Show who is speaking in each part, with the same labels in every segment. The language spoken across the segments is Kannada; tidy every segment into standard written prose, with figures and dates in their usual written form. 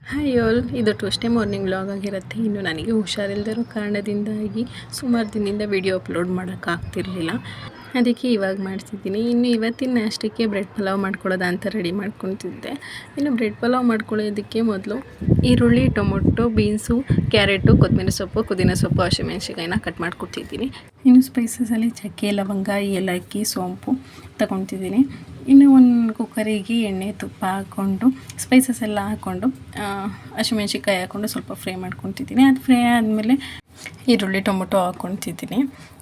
Speaker 1: ಹಾಯ್ ಆಲ್, ಇದು ಟ್ಯೂಸ್ಡೇ ಮಾರ್ನಿಂಗ್ ವ್ಲಾಗ್ ಆಗಿರುತ್ತೆ. ಇನ್ನು ನನಗೆ ಹುಷಾರಿಲ್ಲದಿರೋ ಕಾರಣದಿಂದಾಗಿ ಸುಮಾರು ದಿನದಿಂದ ವಿಡಿಯೋ ಅಪ್ಲೋಡ್ ಮಾಡೋಕ್ಕಾಗ್ತಿರ್ಲಿಲ್ಲ. ಅದಕ್ಕೆ ಇವಾಗ ಮಾಡ್ತಿದ್ದೀನಿ. ಇನ್ನು ಇವತ್ತಿನ ನಾಷ್ಟಕ್ಕೆ ಬ್ರೆಡ್ ಪಲಾವ್ ಮಾಡ್ಕೊಳ್ಳೋದ ಅಂತ ರೆಡಿ ಮಾಡ್ಕೊತಿದ್ದೆ. ಇನ್ನು ಬ್ರೆಡ್ ಪಲಾವ್ ಮಾಡ್ಕೊಳ್ಳೋದಕ್ಕೆ ಮೊದಲು ಈರುಳ್ಳಿ, ಟೊಮೊಟೊ, ಬೀನ್ಸು, ಕ್ಯಾರೆಟು, ಕೊತ್ತಂಬರಿ ಸೊಪ್ಪು, ಪುದೀನ ಸೊಪ್ಪು, ಹಸಿಮೆಣ್ಸಿಕಾಯಿನ ಕಟ್ ಮಾಡ್ಕೊತಿದ್ದೀನಿ. ಇನ್ನು ಸ್ಪೈಸಸಲ್ಲಿ ಚಕ್ಕೆ, ಲವಂಗ, ಏಲಕ್ಕಿ, ಸೋಂಪು ತಗೊತಿದ್ದೀನಿ. ಇನ್ನು ಒಂದು ಕುಕ್ಕರಿಗೆ ಎಣ್ಣೆ, ತುಪ್ಪ ಹಾಕ್ಕೊಂಡು ಸ್ಪೈಸಸ್ ಎಲ್ಲ ಹಾಕ್ಕೊಂಡು ಹಸಿಮೆಣ್ಸಿಕಾಯಿ ಹಾಕ್ಕೊಂಡು ಸ್ವಲ್ಪ ಫ್ರೈ ಮಾಡ್ಕೊತಿದ್ದೀನಿ. ಅದು ಫ್ರೈ ಆದಮೇಲೆ ಈರುಳ್ಳಿ, ಟೊಮೊಟೊ ಹಾಕ್ಕೊತಿದ್ದೀನಿ.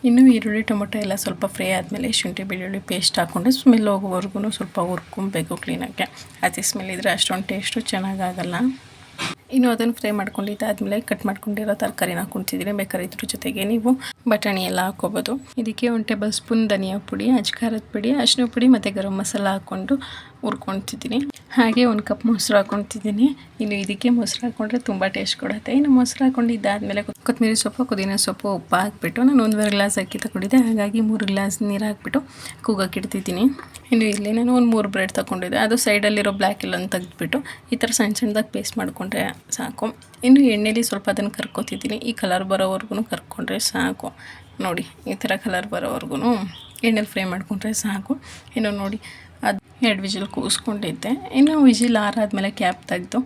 Speaker 1: ಇನ್ನು ಈರುಳ್ಳಿ, ಟೊಮೊಟೊ ಎಲ್ಲ ಸ್ವಲ್ಪ ಫ್ರೈ ಆದಮೇಲೆ ಶುಂಠಿ, ಬೆಳ್ಳುಳ್ಳಿ ಪೇಸ್ಟ್ ಹಾಕ್ಕೊಂಡು ಸ್ಮೆಲ್ ಹೋಗೋವರೆಗೂ ಸ್ವಲ್ಪ ಹುರ್ಕೊಬೇಕು ಕ್ಲೀನಾಗೆ. ಅತಿ ಸ್ಮೆಲ್ ಇದ್ದರೆ ಅಷ್ಟೊಂದು ಟೇಸ್ಟು ಚೆನ್ನಾಗಾಗಲ್ಲ. ಇನ್ನು ಅದನ್ನು ಫ್ರೈ ಮಾಡ್ಕೊಂಡಿದ್ದಾದಮೇಲೆ ಕಟ್ ಮಾಡ್ಕೊಂಡಿರೋ ತರಕಾರಿನ ಹಾಕ್ಕೊತಿದ್ದೀನಿ. ಬೇಕಾದ್ರೆ ಇದ್ರ ಜೊತೆಗೆ ನೀವು ಬಟಾಣಿ ಎಲ್ಲ ಹಾಕ್ಕೋಬೋದು. ಇದಕ್ಕೆ 1 ಟೇಬಲ್ ಸ್ಪೂನ್ ಧನಿಯಾ ಪುಡಿ, ಅಜ್ಕಾರದ ಪುಡಿ, ಅರಿಶಿನ ಪುಡಿ ಮತ್ತು ಗರಂ ಮಸಾಲ ಹಾಕ್ಕೊಂಡು ಹುರ್ಕೊತಿದ್ದೀನಿ. ಹಾಗೆ 1 ಕಪ್ ಮೊಸರು ಹಾಕ್ಕೊತಿದ್ದೀನಿ. ಇನ್ನು ಇದಕ್ಕೆ ಮೊಸರು ಹಾಕ್ಕೊಂಡ್ರೆ ತುಂಬ ಟೇಸ್ಟ್ ಕೊಡುತ್ತೆ. ಇನ್ನು ಮೊಸರು ಹಾಕ್ಕೊಂಡಿದ್ದಾದಮೇಲೆ ಕೊತ್ತಂಬರಿ ಸೊಪ್ಪು, ಪುದೀನ ಸೊಪ್ಪು, ಉಪ್ಪು ಹಾಕ್ಬಿಟ್ಟು ನಾನು 1.5 ಗ್ಲಾಸ್ ಅಕ್ಕಿ ತಗೊಂಡಿದ್ದೆ. ಹಾಗಾಗಿ 3 ಗ್ಲಾಸ್ ನೀರು ಹಾಕ್ಬಿಟ್ಟು ಕೂಗಕ್ಕೆ ಇಡ್ತಿದ್ದೀನಿ. ಇನ್ನು ಇಲ್ಲಿ ನಾನು 3 ಬ್ರೆಡ್ ತಗೊಂಡಿದ್ದೆ. ಅದು ಸೈಡಲ್ಲಿರೋ ಬ್ಲ್ಯಾಕ್ ಎಲ್ಲನ್ನು ತೆಗೆದುಬಿಟ್ಟು ಈ ಥರ ಸಣ್ಣ ಸಣ್ಣದಾಗಿ ಪೇಸ್ಟ್ ಮಾಡಿಕೊಂಡ್ರೆ ಸಾಕು. ಇನ್ನು ಎಣ್ಣೆಲಿ ಸ್ವಲ್ಪ ಅದನ್ನು ಕರ್ಕೊತಿದ್ದೀನಿ. ಈ ಕಲರ್ ಬರೋವರೆಗೂ ಕರ್ಕೊಂಡ್ರೆ ಸಾಕು. ನೋಡಿ, ಈ ಥರ ಕಲರ್ ಬರೋವರೆಗೂ ಎಣ್ಣೆಲಿ ಫ್ರೈ ಮಾಡಿಕೊಂಡ್ರೆ ಸಾಕು. ಇನ್ನು ನೋಡಿ, ಅದು 2 ವಿಜಿಲ್ ಕೂಗಿಸ್ಕೊಂಡಿದ್ದೆ. ಇನ್ನು ವಿಜಿಲ್ ಆರಾದಮೇಲೆ ಕ್ಯಾಪ್ ತೆಗೆದು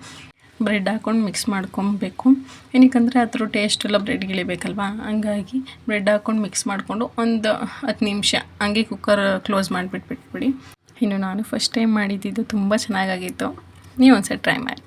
Speaker 1: ಬ್ರೆಡ್ ಹಾಕ್ಕೊಂಡು ಮಿಕ್ಸ್ ಮಾಡ್ಕೊಬೇಕು. ಏನಕ್ಕಂದರೆ ಅದ್ರ ಟೇಸ್ಟ್ ಎಲ್ಲ ಬ್ರೆಡ್ಗೆ ಇಳಿಬೇಕಲ್ವ, ಹಂಗಾಗಿ ಬ್ರೆಡ್ ಹಾಕ್ಕೊಂಡು ಮಿಕ್ಸ್ ಮಾಡಿಕೊಂಡು ಒಂದು 10 ನಿಮಿಷ ಹಂಗೆ ಕುಕ್ಕರ್ ಕ್ಲೋಸ್ ಮಾಡಿಬಿಟ್ಬಿಡಿ. ಇನ್ನು ನಾನು ಫಸ್ಟ್ ಟೈಮ್ ಮಾಡಿದ್ದಿದ್ದು ತುಂಬ ಚೆನ್ನಾಗಾಗಿತ್ತು. ನೀವು ಒಂದ್ಸರಿ ಟ್ರೈ ಮಾಡಿ.